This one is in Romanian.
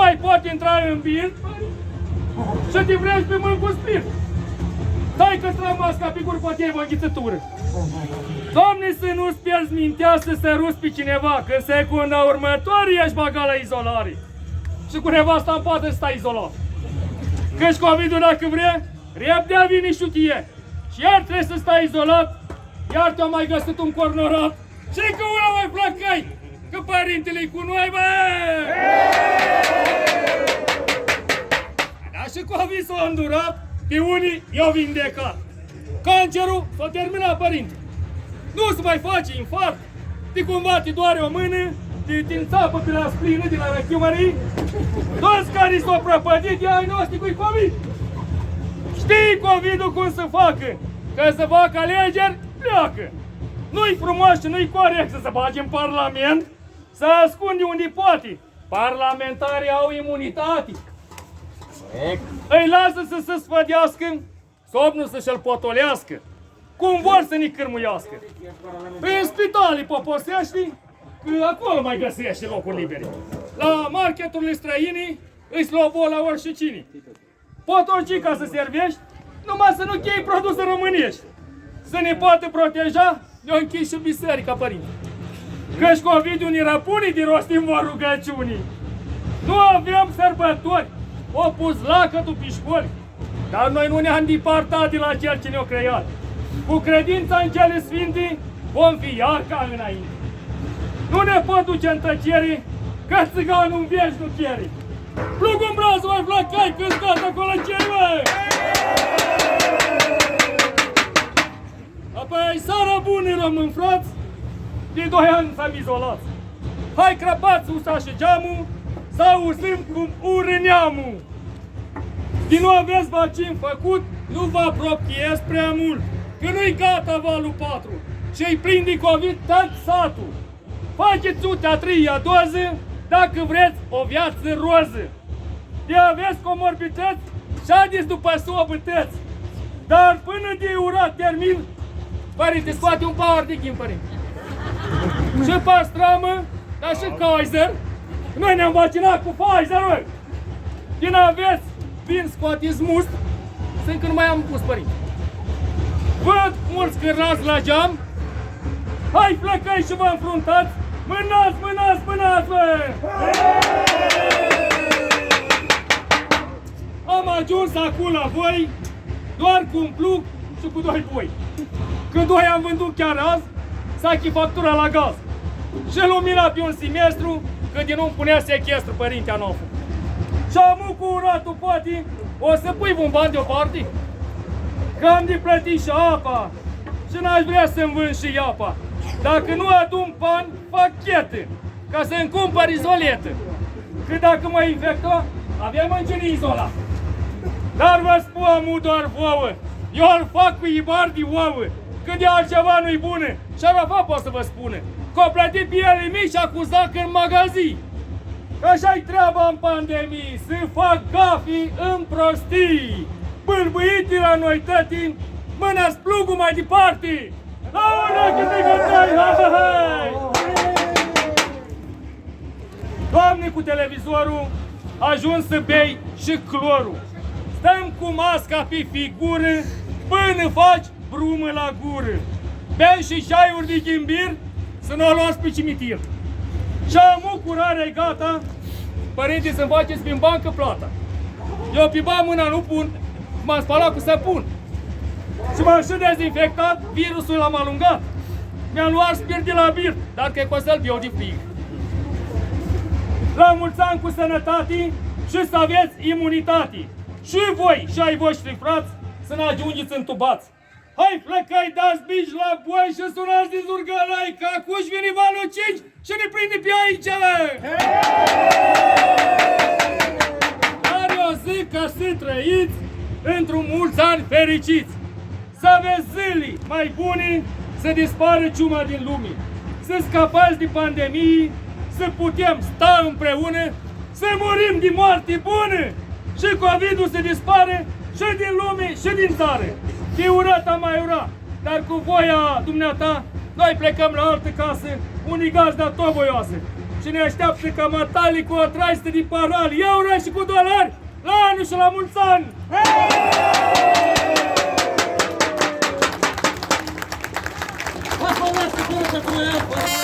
mai poți intra în bir și te vrei pe mâini cu spirit. Dai că-ți la masca pe gură, poate ai o înghițătură. Doamne, să nu-ți pierzi mintea să se ruși pe cineva, că în secunda următoare ești bagat la izolare. Și cu nevasta în poate stai izolat. Că-și COVID-ul dacă vrea, repdea vine șutie. Și iar trebuie să stai izolat, iar te-au mai găsit un cornorat. Și că una mai placai, că părintele-i cu noi, bă! Dar și COVID s-a îndurat, pe unii i-au vindecat. Cancerul s-a terminat, părinte. Nu se mai face infart, de cumva te doare o mână, te înțapă pe la splină, de la răchiumării. Toți care s-au prăpădit, diagnosticul-i COVID. Știi COVID-ul cum să facă? Că să facă alegeri, pleacă. Nu-i frumos și nu-i corect să se bage în Parlament, să ascunde unde poate. Parlamentarii au imunitate. Îi lasă să se sfădească, somnul să-și-l potolească. Cum vor să ne cârmuiască. Prin spitale poposești, că acolo mai găsești locuri libere. La marketurile străine îi slobă la orice cine. Potorci ca să servești, numai să nu chei produse românești. Să ne poată proteja, eu închis și biserica, părinte. Că-și COVID-ul ne răpune de rostim vă rugăciunii. Nu avem sărbători, o pus lacătul pe școli. Dar noi nu ne-am departat de la Cel ce ne-a creat. Cu credința în cele sfinte vom fi iar ca înainte. Nu ne pot duce în tăcere, că țiganul în veci nu chiere. Plug în brațul, mai flacai, că scoate acolo cei, măi! Apoi, seara bună, român frați, de 2 ani s-am izolat. Hai crăpați ușa și geamul, să auzim cum ură neamul. Din nou aveți vaccin făcut, nu vă apropiez prea mult, că nu-i gata valul 4 și-i plin de COVID tot satul. Faceți-o a 3-a doză, dacă vreți o viață roză. De aveți comorbidități și haideți după sobătăți. Dar până de urat termin, părinte, scoate un power de ghim, părinte. Și pastramă, dar și Kaiser. Noi ne-am vaccinat cu Pfizer-ul. Din aveți, vin, scoateți must, să încă nu mai am pus, părinte. Văd mulți cârnați la geam. Hai, plecai și vă înfruntați. Mânați, mânați, mânați, bă! Am ajuns acum la voi, doar cu un plug și cu 2 boi. Când 2 am vândut chiar azi, s-a chit factura la gaz. Și lumina pe un semestru, că din nu-mi punea sechestru, părinte Anofu. Și amu cu uratul poate, o să pui un bani deoparte? Că am de plătit și apa și n-aș vrea să-mi vând și apa. Dacă nu adun bani, fac chete, ca să-mi cumpăr izoletă. Că dacă mă infecta, aveam mâncini izolat. Dar vă spun doar vouă, eu îl fac cu ibar de ouă, că de altceva nu-i bună. Și Arafat pot să vă spună, că o plătit pe ele mici și acuzat că în magazin. Că așa-i treaba în pandemie, să fac gafii în prostii. Bâlbâitii la noi tăti, mâna-ți plugul mai departe. Aolea, cât-i gătai, hai! Doamne, cu televizorul, ajuns să bei și clorul. Stăm cu masca pe figură, până faci brumă la gură. Bem și șaiuri de ghimbir, să nu o luați pe cimitir. Și amu curarea-i gata, părinte, să-mi faceți prin bancă plata. Eu pe ba mâna nu pun, m-am spălat cu săpun. Și m-am și dezinfectat, virusul l-am alungat. Mi-am luat spirit de la bir, dar că-i costel eu de frig. La mulți ani cu sănătate și să aveți imunitate. Și voi și ai voștri frați să ne ajungeți întubați. Hai, plecai, dați bici la boi și sunați din zurgălai, că acuși vine valul 5 și ne prinde pe aici, mă! Dar eu zic că să trăiți într-un mulți ani fericiți. Să aveți zile mai bune, să dispară ciuma din lume, să scapați de pandemie, să putem sta împreună, să murim de moarte bună și COVID-ul să dispare și din lume și din țară. E urat, am mai urat, dar cu voia dumneata, noi plecăm la altă casă, unii gazda tot voioasă. și ne așteaptă ca matali cu o traistă din paral. Euro și cu dolari, la anul și la mulți ani! Vă să vă să